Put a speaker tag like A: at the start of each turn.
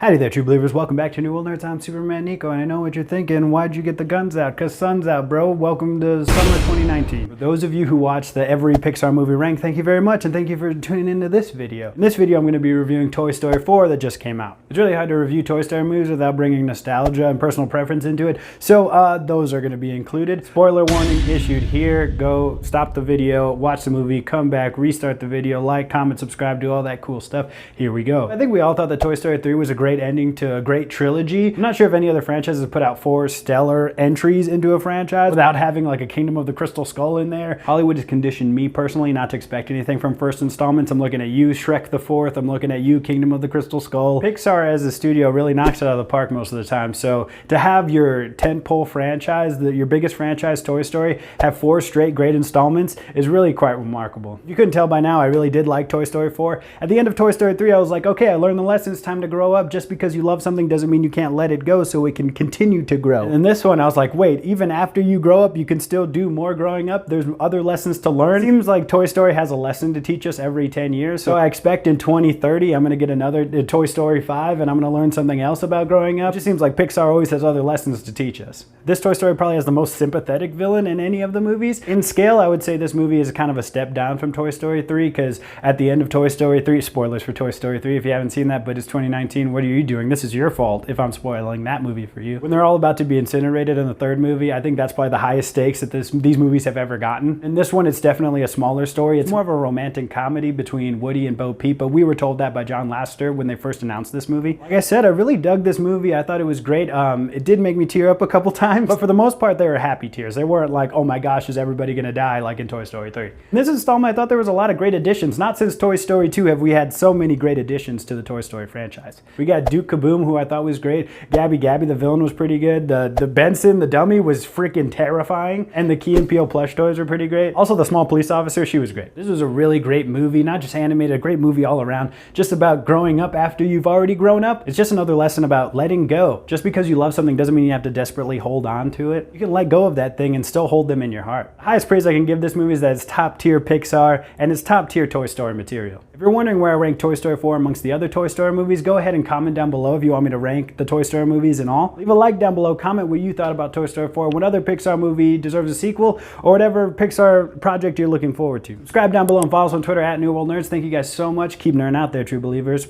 A: Howdy there, true believers. Welcome back to New World Nerds. I'm Superman Nico, and I know what you're thinking. Why'd you get the guns out? Because sun's out, bro. Welcome to summer 2019. For those of you who watch the every Pixar movie rank, thank you very much, and thank you for tuning into this video. In this video, I'm going to be reviewing Toy Story 4 that just came out. It's really hard to review Toy Story movies without bringing nostalgia and personal preference into it, so those are going to be included. Spoiler warning issued here. Go stop the video, watch the movie, come back, restart the video, like, comment, subscribe, do all that cool stuff. Here we go. I think we all thought that Toy Story 3 was a great ending to a great trilogy. I'm not sure if any other franchises put out 4 stellar entries into a franchise without having like a Kingdom of the Crystal Skull in there. Hollywood has conditioned me personally not to expect anything from first installments. I'm looking at you, Shrek the Fourth. I'm looking at you, Kingdom of the Crystal Skull. Pixar as a studio really knocks it out of the park most of the time. So to have your tentpole franchise, your biggest franchise, Toy Story, have 4 straight great installments is really quite remarkable. If you couldn't tell by now, I really did like Toy Story 4. At the end of Toy Story 3, I was like, okay, I learned the lesson. It's time to grow up. Just because you love something doesn't mean you can't let it go, so it can continue to grow. And in this one, I was like, wait, even after you grow up, you can still do more growing up. There's other lessons to learn. It seems like Toy Story has a lesson to teach us every 10 years. So I expect in 2030, I'm going to get another Toy Story 5 and I'm going to learn something else about growing up. It just seems like Pixar always has other lessons to teach us. This Toy Story probably has the most sympathetic villain in any of the movies. In scale, I would say this movie is kind of a step down from Toy Story 3, because at the end of Toy Story 3, spoilers for Toy Story 3 if you haven't seen that, but it's 2019, what are you doing? This is your fault if I'm spoiling that movie for you. When they're all about to be incinerated in the 3rd movie, I think that's probably the highest stakes that these movies have ever gotten. In this one, it's definitely a smaller story. It's more of a romantic comedy between Woody and Bo Peep, but we were told that by John Lasseter when they first announced this movie. Like I said, I really dug this movie. I thought it was great. It did make me tear up a couple times, but for the most part, they were happy tears. They weren't like, oh my gosh, is everybody gonna die like in Toy Story 3. In this installment, I thought there was a lot of great additions. Not since Toy Story 2 have we had so many great additions to the Toy Story franchise. We got Duke Kaboom, who I thought was great. Gabby, the villain, was pretty good. The Benson, the dummy, was freaking terrifying. And the Key and Peele plush toys were pretty great. Also, the small police officer, she was great. This was a really great movie, not just animated, a great movie all around, just about growing up after you've already grown up. It's just another lesson about letting go. Just because you love something doesn't mean you have to desperately hold on to it. You can let go of that thing and still hold them in your heart. The highest praise I can give this movie is that it's top tier Pixar and it's top tier Toy Story material. If you're wondering where I rank Toy Story 4 amongst the other Toy Story movies, go ahead and comment down below if you want me to rank the Toy Story movies and all. Leave a like down below, comment what you thought about Toy Story 4, what other Pixar movie deserves a sequel, or whatever Pixar project you're looking forward to. Subscribe down below and follow us on Twitter at New World Nerds. Thank you guys so much. Keep nerding out there, true believers.